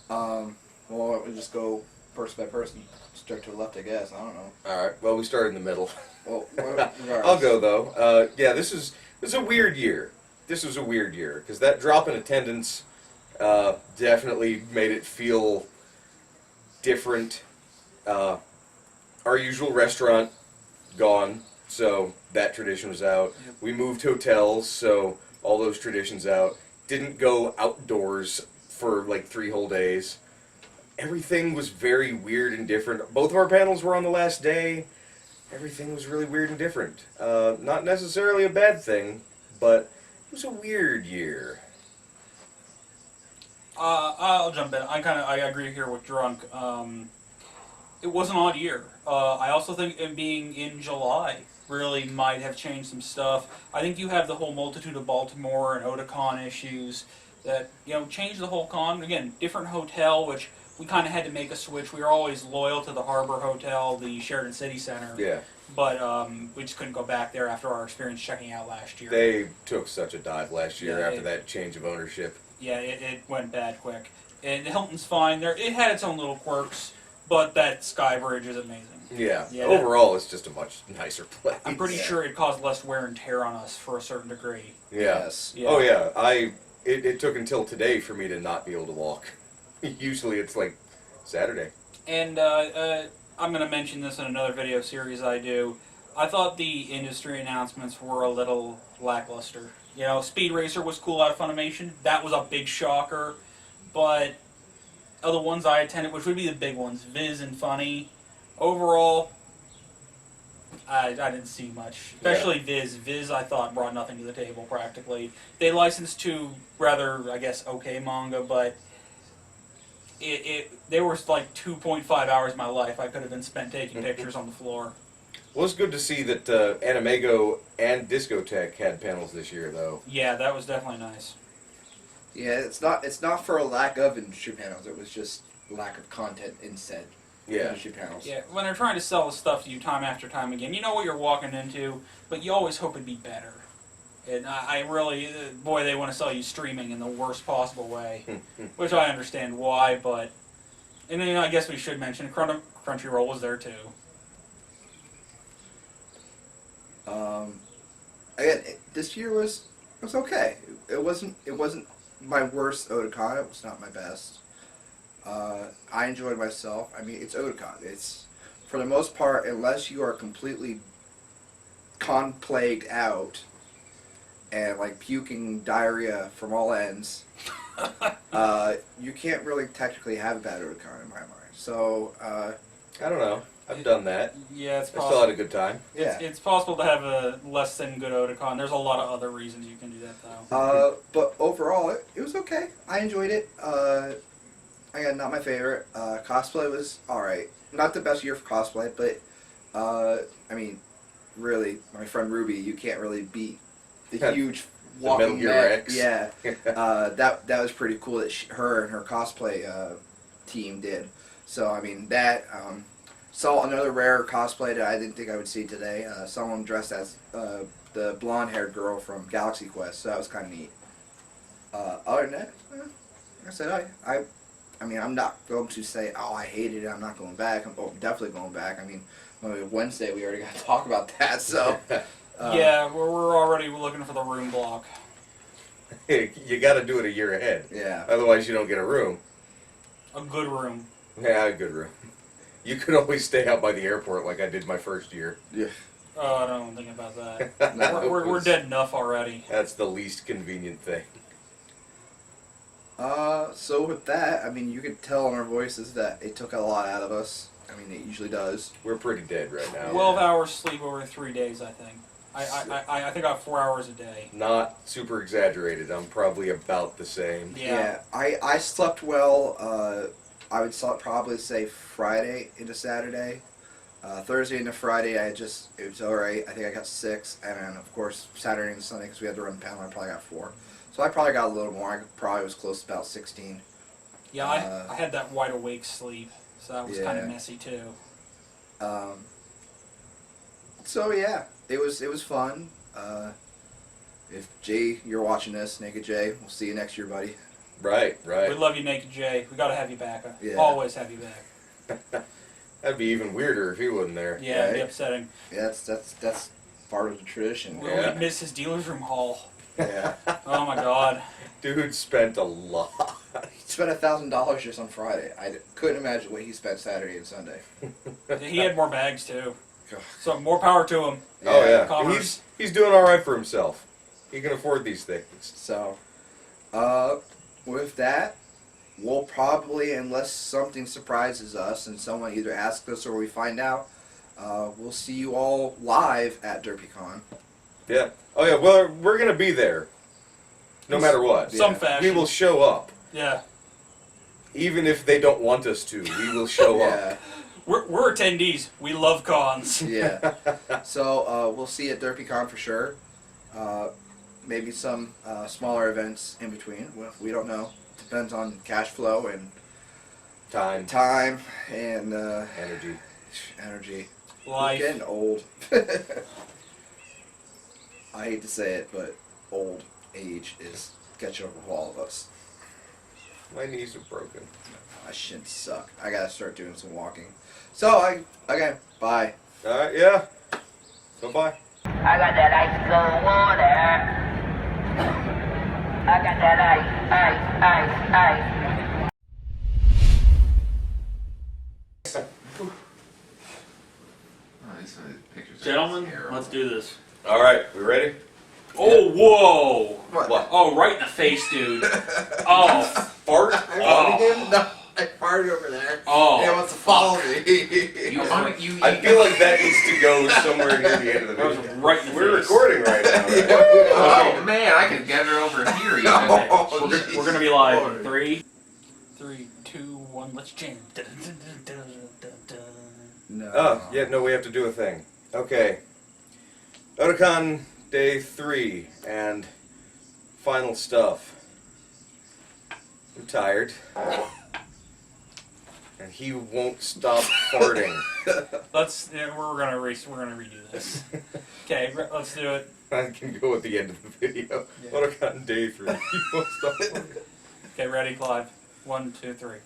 Well, why don't we just go person by person, start to the left, I guess. I don't know. All right. Well, we started in the middle. Well, regardless. I'll go though. Yeah, this is a weird year. This was a weird year because that drop in attendance definitely made it feel different. Our usual restaurant gone, so that tradition was out. Yep. We moved hotels, so all those traditions out. Didn't go outdoors for like 3 whole days. Everything was very weird and different. Both of our panels were on the last day. Everything was really weird and different. Not necessarily a bad thing, but it was a weird year. I'll jump in. I agree here with Drunk. It was an odd year. I also think it being in July really might have changed some stuff. I think you have the whole multitude of Baltimore and Otakon issues that changed the whole con. Again, different hotel, which we kind of had to make a switch. We were always loyal to the Harbor Hotel, the Sheraton City Center. Yeah. But we just couldn't go back there after our experience checking out last year. They took such a dive last year Yeah, after that change of ownership. Yeah, it went bad quick. And Hilton's fine. It had its own little quirks, but that Sky Bridge is amazing. Yeah. Yeah. Overall, it's just a much nicer place. I'm pretty sure it caused less wear and tear on us for a certain degree. Yeah. Yes. Yeah. Oh yeah. It took until today for me to not be able to walk. Usually it's like Saturday. And I'm going to mention this in another video series I do. I thought the industry announcements were a little lackluster. Speed Racer was cool out of Funimation. That was a big shocker. But of the ones I attended, which would be the big ones, Viz and Funny, overall, I didn't see much. Especially Viz. Viz, I thought, brought nothing to the table, practically. They licensed to rather, I guess, okay manga, but they were like 2.5 hours of my life I could have been spent taking pictures on the floor. Well, it's good to see that Animego and Discotech had panels this year, though. Yeah, that was definitely nice. Yeah, it's not for a lack of industry panels. It was just lack of content in said industry panels. Yeah, when they're trying to sell the stuff to you time after time again, you know what you're walking into, but you always hope it'd be better. And I really, boy, they want to sell you streaming in the worst possible way, which I understand why, but... And then I guess we should mention Crunchyroll was there too. Again, this year was okay. It wasn't my worst Otakon. It was not my best. I enjoyed myself. I mean, it's Otakon. It's, for the most part, unless you are completely con-plagued out and like puking diarrhea from all ends, you can't really technically have a bad Otakon in my mind. So, I don't know. I've done that. Yeah, it's I possible. still had a good time. yeah. It's possible to have a less than good Otakon. There's a lot of other reasons you can do that, though. But overall, it was okay. I enjoyed it. Again, not my favorite. Cosplay was alright. Not the best year for cosplay, but, I mean, really, my friend Ruby, you can't really beat the huge walking Metal Gear neck. X. Yeah. That was pretty cool that her and her cosplay team did. So, I mean, that... saw another rare cosplay that I didn't think I would see today. Someone dressed as the blonde-haired girl from Galaxy Quest, so that was kind of neat. Other than that, like I said, I mean, I'm not going to say, oh, I hated it, I'm not going back. I'm definitely going back. I mean, Wednesday we already got to talk about that, so... Yeah, we're already looking for the room block. You got to do it a year ahead. Yeah. Otherwise, you don't get a room. A good room. Yeah, a good room. You could always stay out by the airport like I did my first year. Yeah. Oh, I don't think about that. We're dead enough already. That's the least convenient thing. So with that, I mean, you could tell in our voices that it took a lot out of us. I mean, it usually does. We're pretty dead right now. 12 hours sleep over 3 days, I think. I think I have 4 hours a day. Not super exaggerated. I'm probably about the same. Yeah. I slept well. I would probably say Friday into Saturday. Thursday into Friday, it was alright. I think I got 6. And then, of course, Saturday and Sunday, because we had to run panel, I probably got 4. So I probably got a little more. I probably was close to about 16. Yeah, I had that wide awake sleep, so that was kind of messy too. So yeah, it was fun. if Jay, you're watching this, Naked Jay, we'll see you next year, buddy. Right, We right. love you, Naked Jay. We gotta have you back. Yeah. Always have you back. That'd be even weirder if he wasn't there. Yeah, it'd be Right. upsetting. Yeah, that's part of the tradition. We Yeah. would miss his dealer's room haul. Yeah. Oh my god. Dude spent a lot. He spent $1,000 just on Friday. Couldn't imagine what he spent Saturday and Sunday. He had more bags too. God. So more power to him. Oh yeah, Commerce. he's doing all right for himself. He can afford these things. So, with that, we'll probably, unless something surprises us and someone either asks us or we find out, we'll see you all live at DerpyCon. Yeah. Oh yeah. Well, we're gonna be there, no matter what. Some Yeah. fashion. We will show up, Yeah. even if they don't want us to. We will show up. Yeah. We're attendees. We love cons. Yeah. So, we'll see you at DerpyCon for sure. Maybe some smaller events in between. We don't know. Depends on cash flow and Time, and energy. energy. Life. We're getting old. I hate to say it, but old age is catching up with all of us. My knees are broken. I shouldn't suck. I gotta start doing some walking. So, okay, bye. All right. Yeah. So bye. I got that ice cold water. I got that ice. Oh, these pictures are Gentlemen, terrible. let's do this. All right. We ready? Oh, whoa! What? Oh, right in the face, dude. Oh, Fart? oh, No, I farted over there. oh. He wants to follow me. I feel like that needs to go somewhere near the end of the That was video. right in the We're face. recording right now. Right? Oh man, I can get it over here. Even. Oh, We're gonna be live in 3, 2, 1. Let's jam. No. Oh, yeah, no, we have to do a thing. Okay. Otakon Day 3 and final stuff. I'm tired. And he won't stop farting. Let's. Yeah, we're gonna redo this. Okay, let's do it. I can go at the end of the video. Yeah. Otakon Day 3. He won't stop farting. Okay, ready, Clive? 1, 2, 3.